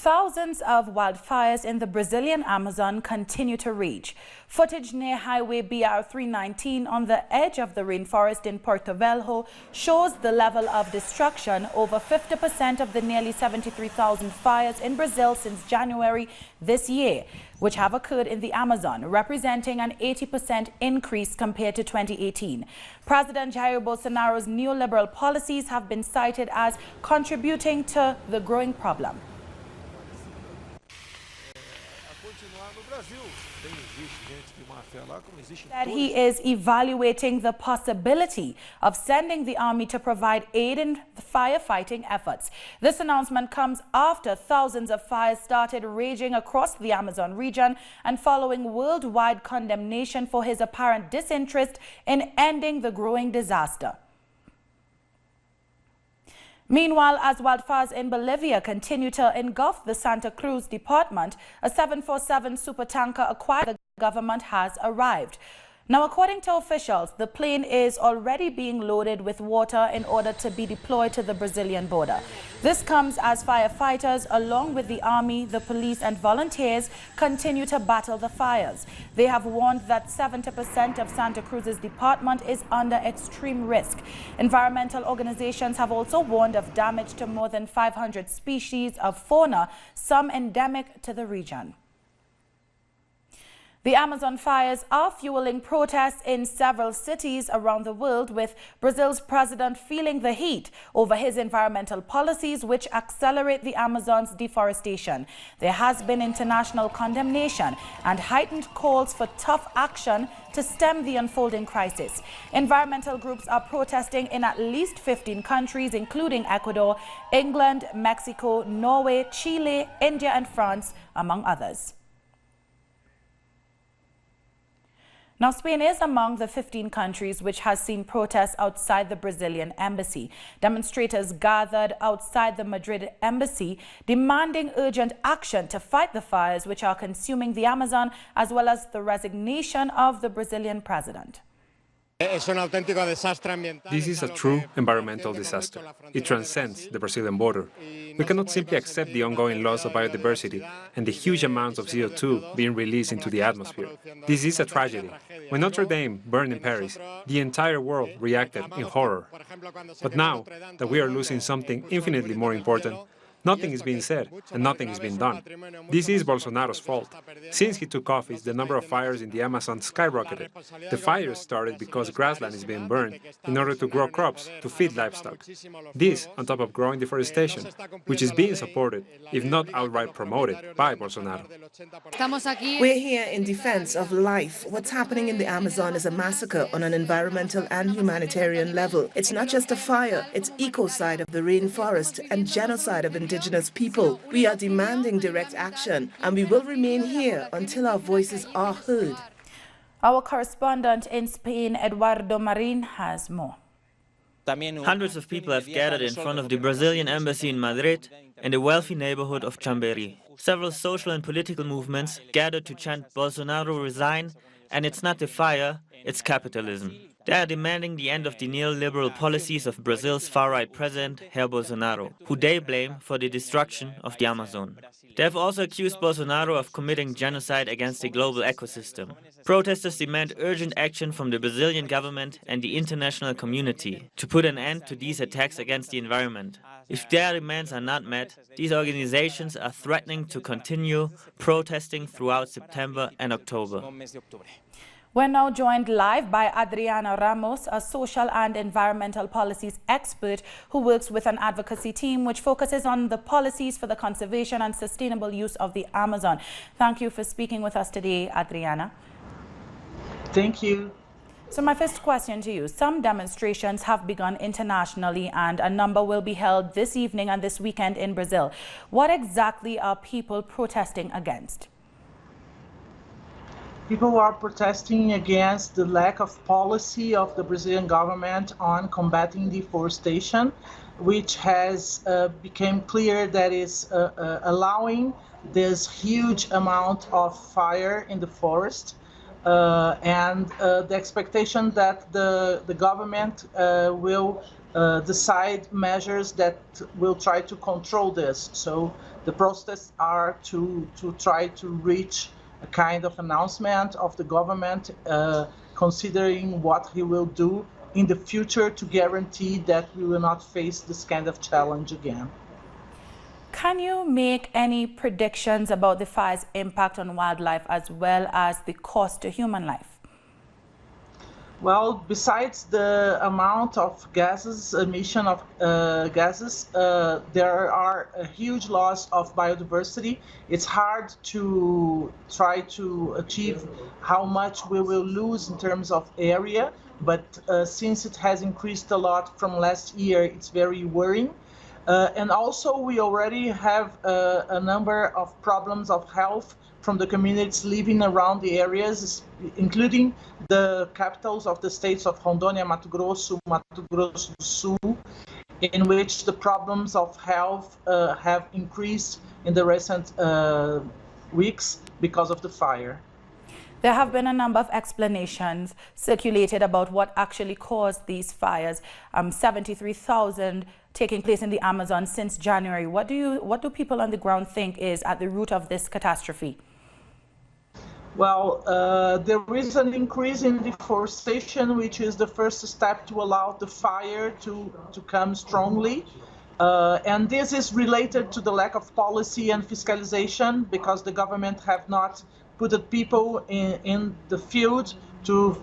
Thousands of wildfires in the Brazilian Amazon continue to rage. Footage near Highway BR-319 on the edge of the rainforest in Porto Velho shows the level of destruction. Over 50% of the nearly 73,000 fires in Brazil since January this year, which have occurred in the Amazon, representing an 80% increase compared to 2018. President Jair Bolsonaro's neoliberal policies have been cited as contributing to the growing problem. That he is evaluating the possibility of sending the army to provide aid in the firefighting efforts. This announcement comes after thousands of fires started raging across the Amazon region and following worldwide condemnation for his apparent disinterest in ending the growing disaster. Meanwhile, as wildfires in Bolivia continue to engulf the Santa Cruz department, a 747 supertanker acquired by the government has arrived. Now, according to officials, the plane is already being loaded with water in order to be deployed to the Brazilian border. This comes as firefighters, along with the army, the police and volunteers, continue to battle the fires. They have warned that 70% of Santa Cruz's department is under extreme risk. Environmental organizations have also warned of damage to more than 500 species of fauna, some endemic to the region. The Amazon fires are fueling protests in several cities around the world, with Brazil's president feeling the heat over his environmental policies, which accelerate the Amazon's deforestation. There has been international condemnation and heightened calls for tough action to stem the unfolding crisis. Environmental groups are protesting in at least 15 countries, including Ecuador, England, Mexico, Norway, Chile, India and France, among others. Now, Spain is among the 15 countries which has seen protests outside the Brazilian embassy. Demonstrators gathered outside the Madrid embassy, demanding urgent action to fight the fires which are consuming the Amazon, as well as the resignation of the Brazilian president. This is a true environmental disaster. It transcends the Brazilian border. We cannot simply accept the ongoing loss of biodiversity and the huge amounts of CO2 being released into the atmosphere. This is a tragedy. When Notre Dame burned in Paris, the entire world reacted in horror. But now that we are losing something infinitely more important, nothing is being said and nothing is being done. This is Bolsonaro's fault. Since he took office, the number of fires in the Amazon skyrocketed. The fires started because grassland is being burned in order to grow crops to feed livestock. This on top of growing deforestation, which is being supported, if not outright promoted, by Bolsonaro. We're here in defense of life. What's happening in the Amazon is a massacre on an environmental and humanitarian level. It's not just a fire, it's ecocide of the rainforest and genocide of indigenous people. We are demanding direct action, and we will remain here until our voices are heard. Our correspondent in Spain, Eduardo Marin, has more. Hundreds of people have gathered in front of the Brazilian embassy in Madrid and the wealthy neighborhood of Chamberí. Several social and political movements gathered to chant "Bolsonaro resign," and it's not the fire, it's capitalism. They are demanding the end of the neoliberal policies of Brazil's far-right president, Jair Bolsonaro, who they blame for the destruction of the Amazon. They have also accused Bolsonaro of committing genocide against the global ecosystem. Protesters demand urgent action from the Brazilian government and the international community to put an end to these attacks against the environment. If their demands are not met, these organizations are threatening to continue protesting throughout September and October. We're now joined live by Adriana Ramos, a social and environmental policies expert who works with an advocacy team which focuses on the policies for the conservation and sustainable use of the Amazon. Thank you for speaking with us today, Adriana. Thank you. So my first question to you, some demonstrations have begun internationally and a number will be held this evening and this weekend in Brazil. What exactly are people protesting against? People are protesting against the lack of policy of the Brazilian government on combating deforestation, which has become clear that is allowing this huge amount of fire in the forest, and the expectation that the government will decide measures that will try to control this. So the protests are to try to reach a kind of announcement of the government considering what he will do in the future to guarantee that we will not face this kind of challenge again. Can you make any predictions about the fire's impact on wildlife as well as the cost to human life? Well, besides the amount of gases, emission of gases, there are a huge loss of biodiversity. It's hard to try to achieve how much we will lose in terms of area, but since it has increased a lot from last year, it's very worrying. And also, we already have a number of problems of health from the communities living around the areas, including the capitals of the states of Rondônia, Mato Grosso do Sul, in which the problems of health have increased in the recent weeks because of the fire. There have been a number of explanations circulated about what actually caused these fires. 73,000 taking place in the Amazon since January. What do people on the ground think is at the root of this catastrophe? Well, there is an increase in deforestation, which is the first step to allow the fire to come strongly. And this is related to the lack of policy and fiscalization because the government have not put people in the field to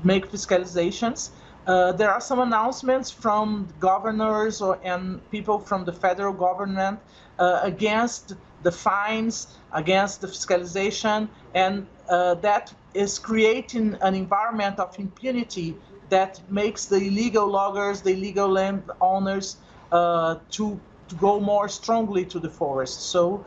make fiscalizations. There are some announcements from governors and people from the federal government against the fines, against the fiscalization, and that is creating an environment of impunity that makes the illegal loggers, the illegal landowners to go more strongly to the forest. So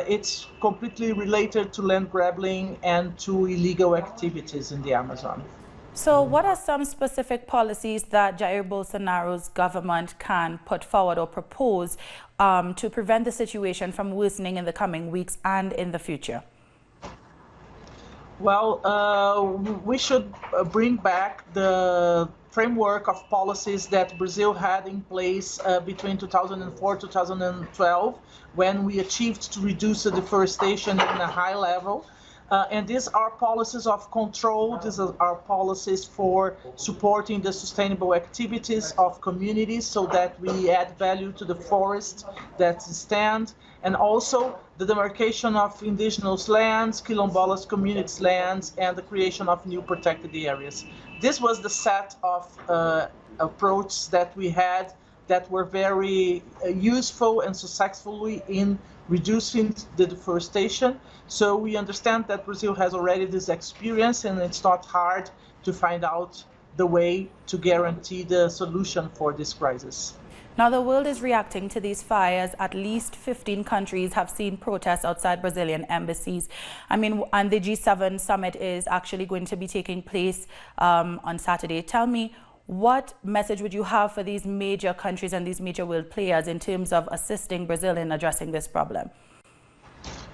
it's completely related to land grabbing and to illegal activities in the Amazon. So what are some specific policies that Jair Bolsonaro's government can put forward or propose to prevent the situation from worsening in the coming weeks and in the future? Well, we should bring back the framework of policies that Brazil had in place between 2004 and 2012, when we achieved to reduce the deforestation in a high level. And these are policies of control. These are policies for supporting the sustainable activities of communities so that we add value to the forest that stand, and also the demarcation of indigenous lands, quilombolas communities' lands, and the creation of new protected areas. This was the set of approaches that we had that were very useful and successfully in reducing the deforestation. So we understand that Brazil has already this experience, and it's not hard to find out the way to guarantee the solution for this crisis. Now, the world is reacting to these fires. At least 15 countries have seen protests outside Brazilian embassies. And the G7 summit is actually going to be taking place on Saturday. Tell me, what message would you have for these major countries and these major world players in terms of assisting Brazil in addressing this problem?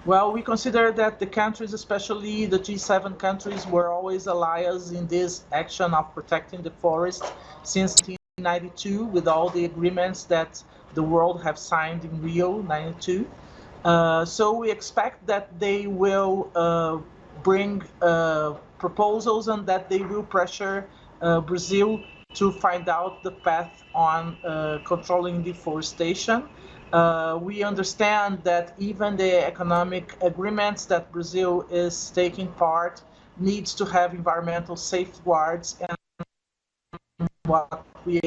Well, we consider that the countries, especially the G7 countries, were always allies in this action of protecting the forest since 1992, with all the agreements that the world have signed in Rio 92. So we expect that they will bring proposals and that they will pressure Brazil to find out the path on controlling deforestation. We understand that even the economic agreements that Brazil is taking part needs to have environmental safeguards, and what we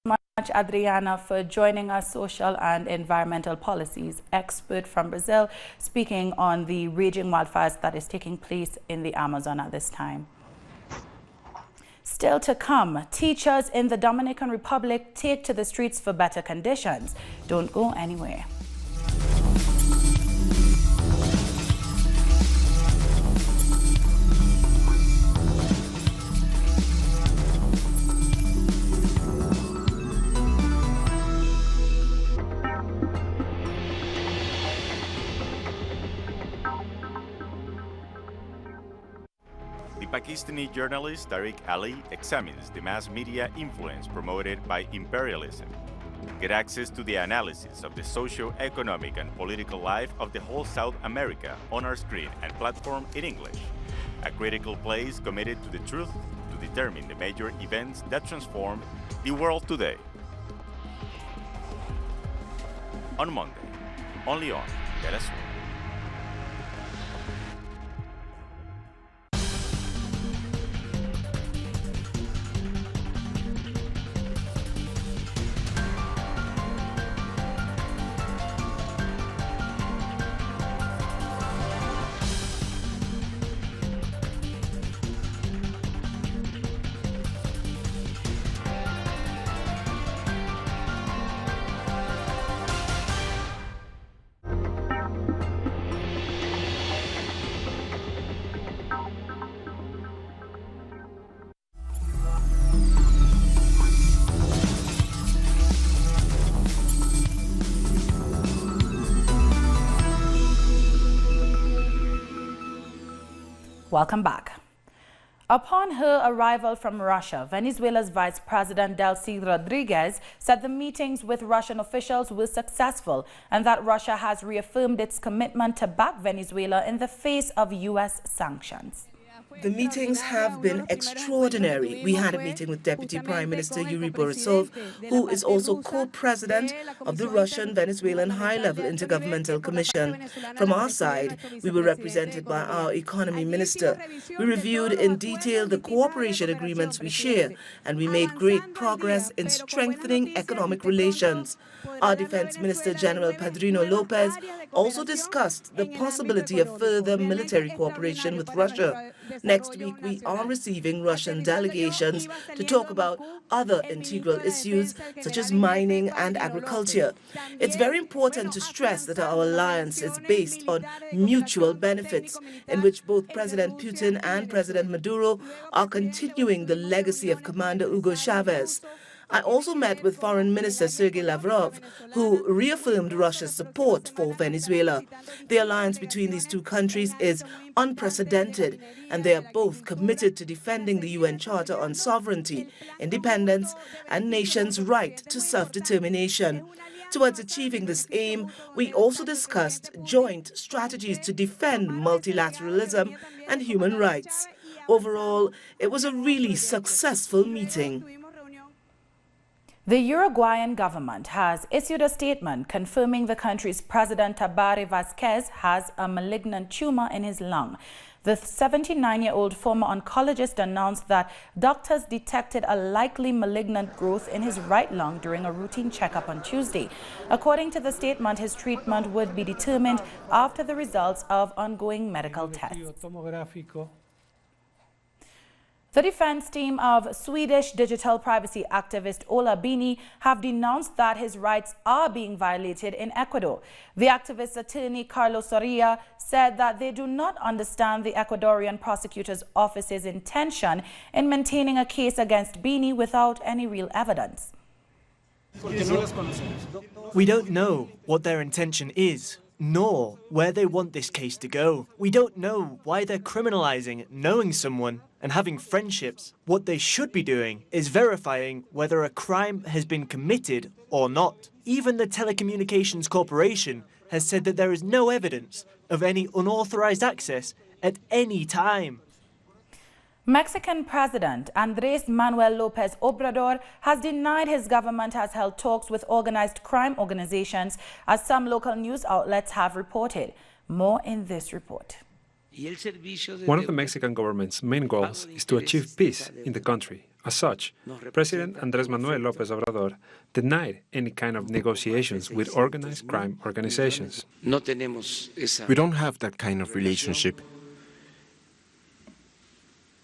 much, Adriana, for joining us, social and environmental policies expert from Brazil, speaking on the raging wildfires that is taking place in the Amazon at this time. Still to come, teachers in the Dominican Republic take to the streets for better conditions. Don't go anywhere. The Pakistani journalist Tariq Ali examines the mass media influence promoted by imperialism. Get access to the analysis of the socio-economic and political life of the whole South America on our screen and platform in English. A critical place committed to the truth to determine the major events that transformed the world today. On Monday, only on Venezuela. Welcome back. Upon her arrival from Russia, Venezuela's Vice President Delcy Rodriguez said the meetings with Russian officials were successful and that Russia has reaffirmed its commitment to back Venezuela in the face of U.S. sanctions. The meetings have been extraordinary. We had a meeting with Deputy Prime Minister Yuri Borisov, who is also co-president of the Russian-Venezuelan High-Level Intergovernmental Commission. From our side, we were represented by our Economy Minister. We reviewed in detail the cooperation agreements we share, and we made great progress in strengthening economic relations. Our Defense Minister General Padrino Lopez also discussed the possibility of further military cooperation with Russia. Next week, we are receiving Russian delegations to talk about other integral issues such as mining and agriculture. It's very important to stress that our alliance is based on mutual benefits, in which both President Putin and President Maduro are continuing the legacy of Commander Hugo Chavez. I also met with Foreign Minister Sergei Lavrov, who reaffirmed Russia's support for Venezuela. The alliance between these two countries is unprecedented, and they are both committed to defending the UN Charter on sovereignty, independence, and nations' right to self-determination. Towards achieving this aim, we also discussed joint strategies to defend multilateralism and human rights. Overall, it was a really successful meeting. The Uruguayan government has issued a statement confirming the country's President Tabaré Vázquez has a malignant tumor in his lung. The 79-year-old former oncologist announced that doctors detected a likely malignant growth in his right lung during a routine checkup on Tuesday. According to the statement, his treatment would be determined after the results of ongoing medical tests. The defense team of Swedish digital privacy activist Ola Bini have denounced that his rights are being violated in Ecuador. The activist's attorney, Carlos Soria, said that they do not understand the Ecuadorian prosecutor's office's intention in maintaining a case against Bini without any real evidence. We don't know what their intention is, nor where they want this case to go. We don't know why they're criminalizing knowing someone and having friendships. What they should be doing is verifying whether a crime has been committed or not. Even the Telecommunications Corporation has said that there is no evidence of any unauthorized access at any time. Mexican President Andrés Manuel López Obrador has denied his government has held talks with organized crime organizations, as some local news outlets have reported. More in this report. One of the Mexican government's main goals is to achieve peace in the country. As such, President Andrés Manuel López Obrador denied any kind of negotiations with organized crime organizations. We don't have that kind of relationship.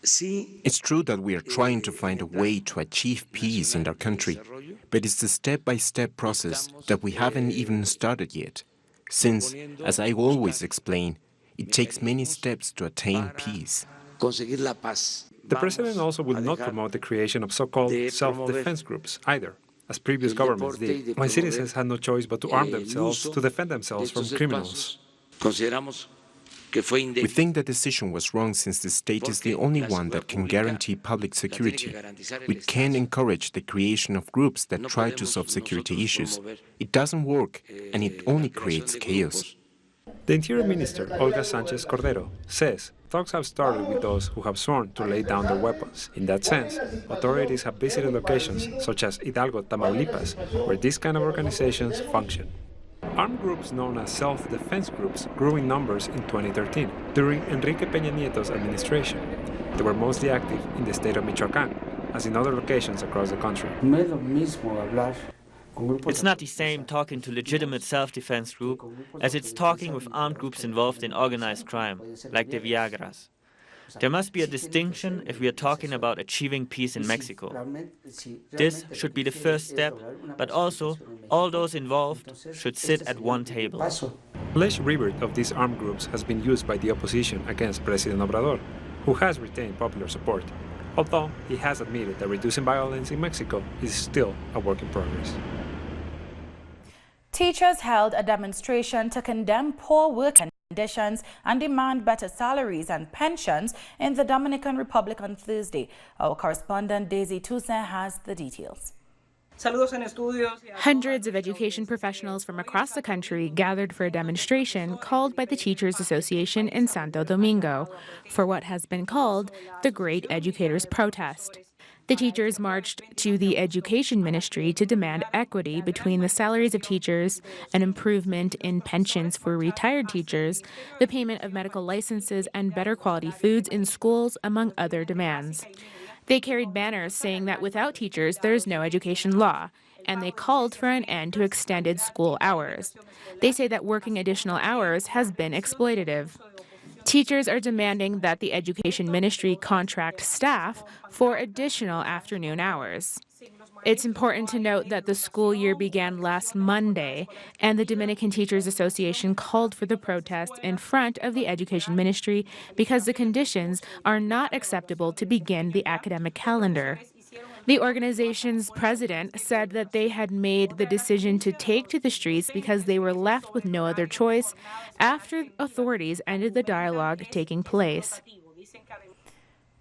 It's true that we are trying to find a way to achieve peace in our country, but it's a step-by-step process that we haven't even started yet, since, as I always explain, it takes many steps to attain peace. The president also will not promote the creation of so-called self-defense groups either, as previous governments did, when citizens had no choice but to arm themselves to defend themselves from criminals. We think the decision was wrong since the state is the only one that can guarantee public security. We can't encourage the creation of groups that try to solve security issues. It doesn't work, and it only creates chaos. The Interior Minister, Olga Sánchez Cordero, says talks have started with those who have sworn to lay down their weapons. In that sense, authorities have visited locations such as Hidalgo, Tamaulipas, where these kind of organizations function. Armed groups known as self-defense groups grew in numbers in 2013, during Enrique Peña Nieto's administration. They were mostly active in the state of Michoacán, as in other locations across the country. It's not the same talking to legitimate self-defense group as it's talking with armed groups involved in organized crime, like the Viagras. There must be a distinction if we are talking about achieving peace in Mexico. This should be the first step, but also all those involved should sit at one table. Alleged rebirth of these armed groups has been used by the opposition against President Obrador, who has retained popular support, although he has admitted that reducing violence in Mexico is still a work in progress. Teachers held a demonstration to condemn poor work conditions and demand better salaries and pensions in the Dominican Republic on Thursday. Our correspondent Daisy Toussaint has the details. Hundreds of education professionals from across the country gathered for a demonstration called by the Teachers Association in Santo Domingo for what has been called the Great Educators' Protest. The teachers marched to the Education Ministry to demand equity between the salaries of teachers, an improvement in pensions for retired teachers, the payment of medical licenses, and better quality foods in schools, among other demands. They carried banners saying that without teachers, there is no education law, and they called for an end to extended school hours. They say that working additional hours has been exploitative. Teachers are demanding that the Education Ministry contract staff for additional afternoon hours. It's important to note that the school year began last Monday, and the Dominican Teachers Association called for the protest in front of the Education Ministry because the conditions are not acceptable to begin the academic calendar. The organization's president said that they had made the decision to take to the streets because they were left with no other choice after authorities ended the dialogue taking place.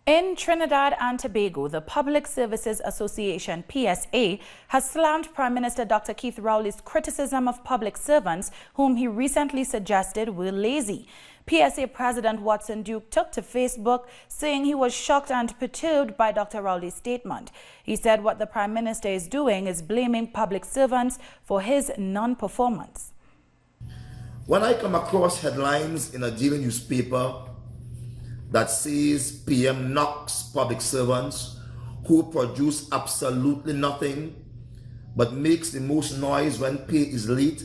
In Trinidad and Tobago, the Public Services Association, PSA, has slammed Prime Minister Dr. Keith Rowley's criticism of public servants, whom he recently suggested were lazy. PSA President Watson Duke took to Facebook, saying he was shocked and perturbed by Dr. Rowley's statement. He said what the Prime Minister is doing is blaming public servants for his non-performance. When I come across headlines in a daily newspaper that says PM knocks public servants who produce absolutely nothing but makes the most noise when pay is late,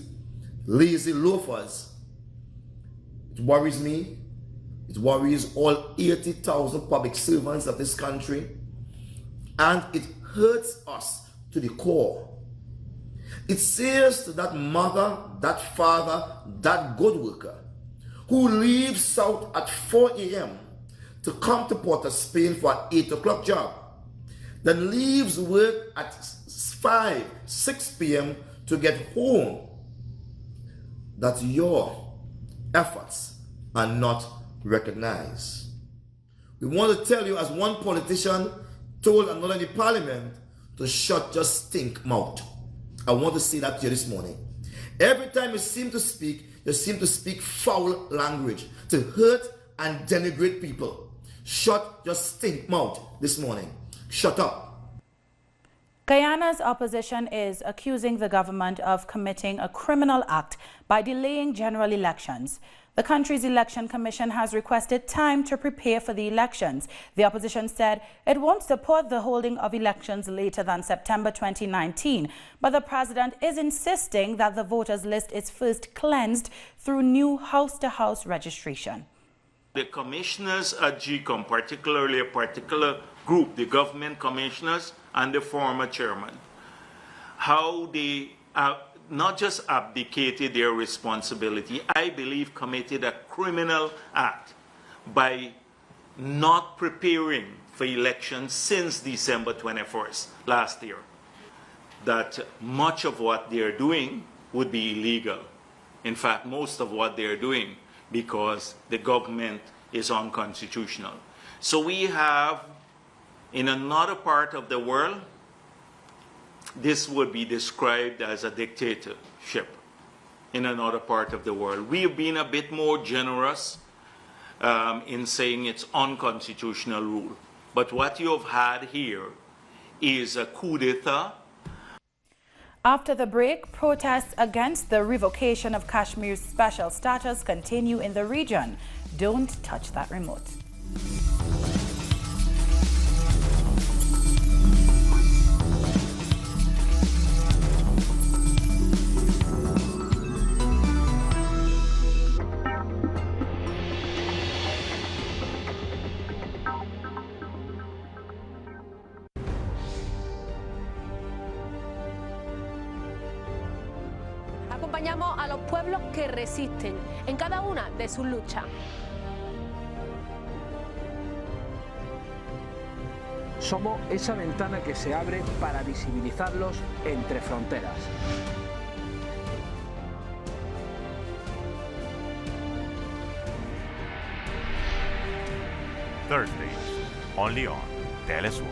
lazy loafers, it worries me. It worries all 80,000 public servants of this country, and it hurts us to the core. It says to that mother, that father, that good worker who leaves south at 4 a.m. to come to Port of Spain for an 8 o'clock job, then leaves work at 5, 6 p.m. to get home, that your efforts are not recognized. We want to tell you, as one politician told another in the parliament, to shut your stink mouth. I want to say that to you this morning. Every time you seem to speak foul language to hurt and denigrate people. Shut your stink mouth this morning. Shut up. Guyana's opposition is accusing the government of committing a criminal act by delaying general elections. The country's election commission has requested time to prepare for the elections. The opposition said it won't support the holding of elections later than September 2019, but the president is insisting that the voters list is first cleansed through new house-to-house registration. The commissioners at GCOM, particularly a particular group, the government commissioners and the former chairman, how they not just abdicated their responsibility, I believe committed a criminal act by not preparing for elections since December 21st last year. That much of what they're doing would be illegal. In fact, most of what they're doing because the government is unconstitutional. So we have, in another part of the world, this would be described as a dictatorship in another part of the world. We've been a bit more generous in saying it's unconstitutional rule. But what you have had here is a coup d'etat. After the break, protests against the revocation of Kashmir's special status continue in the region. Don't touch that remote. Acompañamos a los pueblos que resisten en cada una de sus luchas. Somos esa ventana que se abre para visibilizarlos entre fronteras. Thursdays, only on Telesur.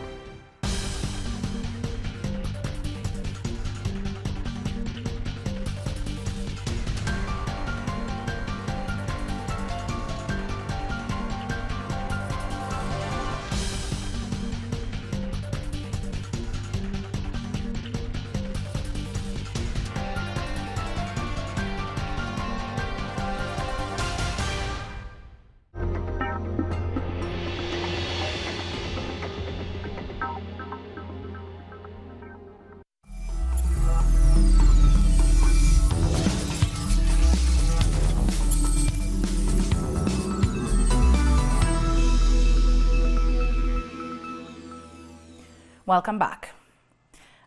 Welcome back.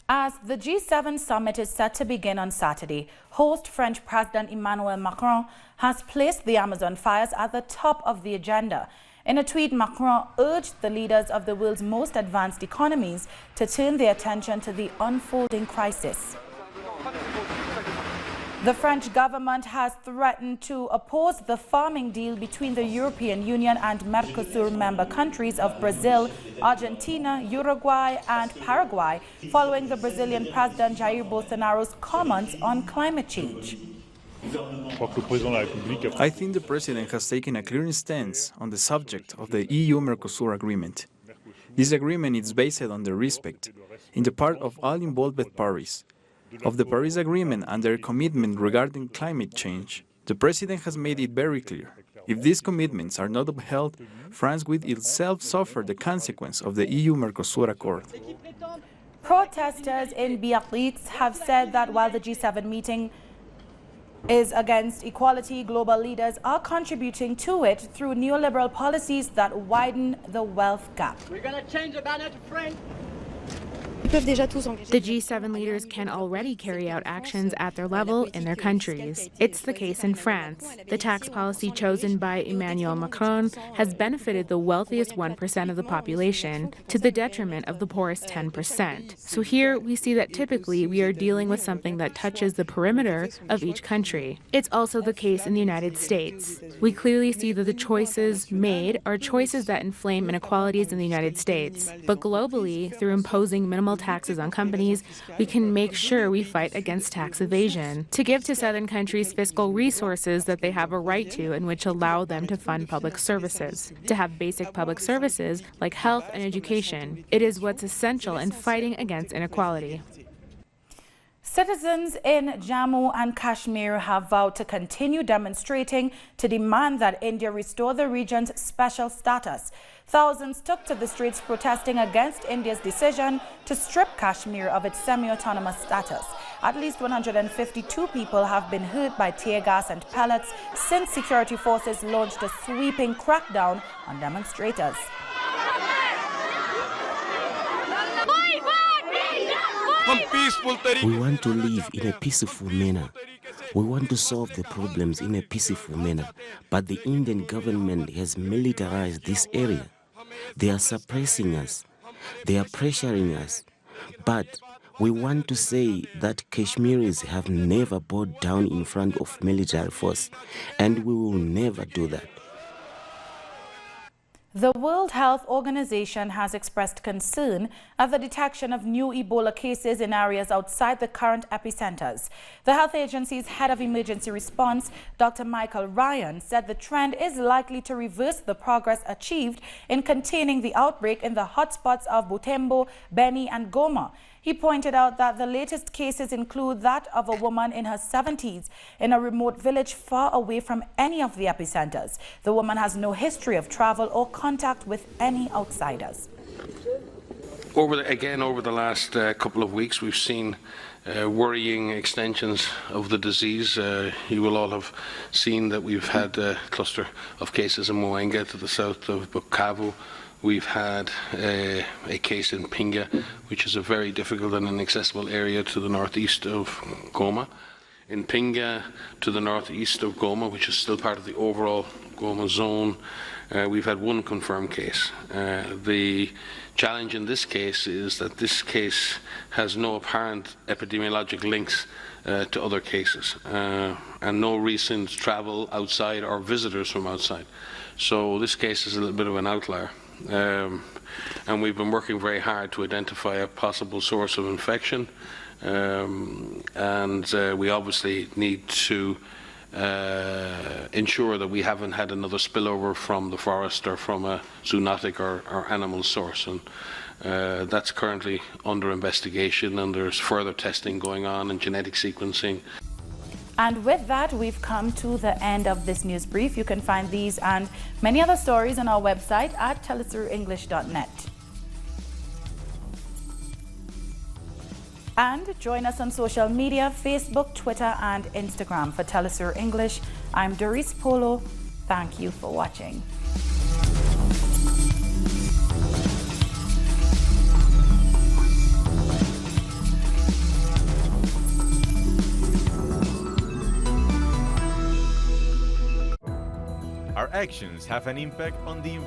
As the G7 summit is set to begin on Saturday, host French President Emmanuel Macron has placed the Amazon fires at the top of the agenda. In a tweet, Macron urged the leaders of the world's most advanced economies to turn their attention to the unfolding crisis. The French government has threatened to oppose the farming deal between the European Union and Mercosur member countries of Brazil, Argentina, Uruguay and Paraguay following the Brazilian President Jair Bolsonaro's comments on climate change. I think the President has taken a clear stance on the subject of the EU-Mercosur agreement. This agreement is based on the respect, in the part of all involved parties, of the Paris Agreement and their commitment regarding climate change. The President has made it very clear. If these commitments are not upheld, France will itself suffer the consequence of the EU-Mercosur Accord. Protesters in Biarritz have said that while the G7 meeting is against equality, global leaders are contributing to it through neoliberal policies that widen the wealth gap. We're going to change the banner to French. The G7 leaders can already carry out actions at their level in their countries. It's the case in France. The tax policy chosen by Emmanuel Macron has benefited the wealthiest 1% of the population to the detriment of the poorest 10%. So here we see that typically we are dealing with something that touches the perimeter of each country. It's also the case in the United States. We clearly see that the choices made are choices that inflame inequalities in the United States. But globally, through imposing minimal taxes on companies, we can make sure we fight against tax evasion, to give to southern countries fiscal resources that they have a right to and which allow them to fund public services, to have basic public services like health and education. It is what's essential in fighting against inequality. Citizens in Jammu and Kashmir have vowed to continue demonstrating to demand that India restore the region's special status. Thousands took to the streets protesting against India's decision to strip Kashmir of its semi-autonomous status. At least 152 people have been hurt by tear gas and pellets since security forces launched a sweeping crackdown on demonstrators. We want to live in a peaceful manner. We want to solve the problems in a peaceful manner. But the Indian government has militarized this area. They are suppressing us. They are pressuring us. But We want to say that Kashmiris have never bowed down in front of military force, and we will never do that. The World Health Organization has expressed concern at the detection of new Ebola cases in areas outside the current epicenters. The health agency's head of emergency response, Dr. Michael Ryan, said the trend is likely to reverse the progress achieved in containing the outbreak in the hotspots of Butembo, Beni, and Goma. He pointed out that the latest cases include that of a woman in her 70s in a remote village far away from any of the epicenters. The woman has no history of travel or contact with any outsiders. Over the last couple of weeks, we've seen worrying extensions of the disease. You will all have seen that we've had a cluster of cases in Moenga to the south of Bukavu. We've had a case in Pinga, which is a very difficult and inaccessible area to the northeast of Goma. In Pinga, to the northeast of Goma, which is still part of the overall Goma zone, we've had one confirmed case. The challenge in this case is that this case has no apparent epidemiologic links to other cases, and no recent travel outside or visitors from outside. So this case is a little bit of an outlier. And we've been working very hard to identify a possible source of infection, and we obviously need to ensure that we haven't had another spillover from the forest or from a zoonotic or animal source, and that's currently under investigation, and there's further testing going on and genetic sequencing. And with that, we've come to the end of this news brief. You can find these and many other stories on our website at telesurenglish.net. And join us on social media, Facebook, Twitter, and Instagram. For Telesur English, I'm Doris Polo. Thank you for watching. Our actions have an impact on the environment.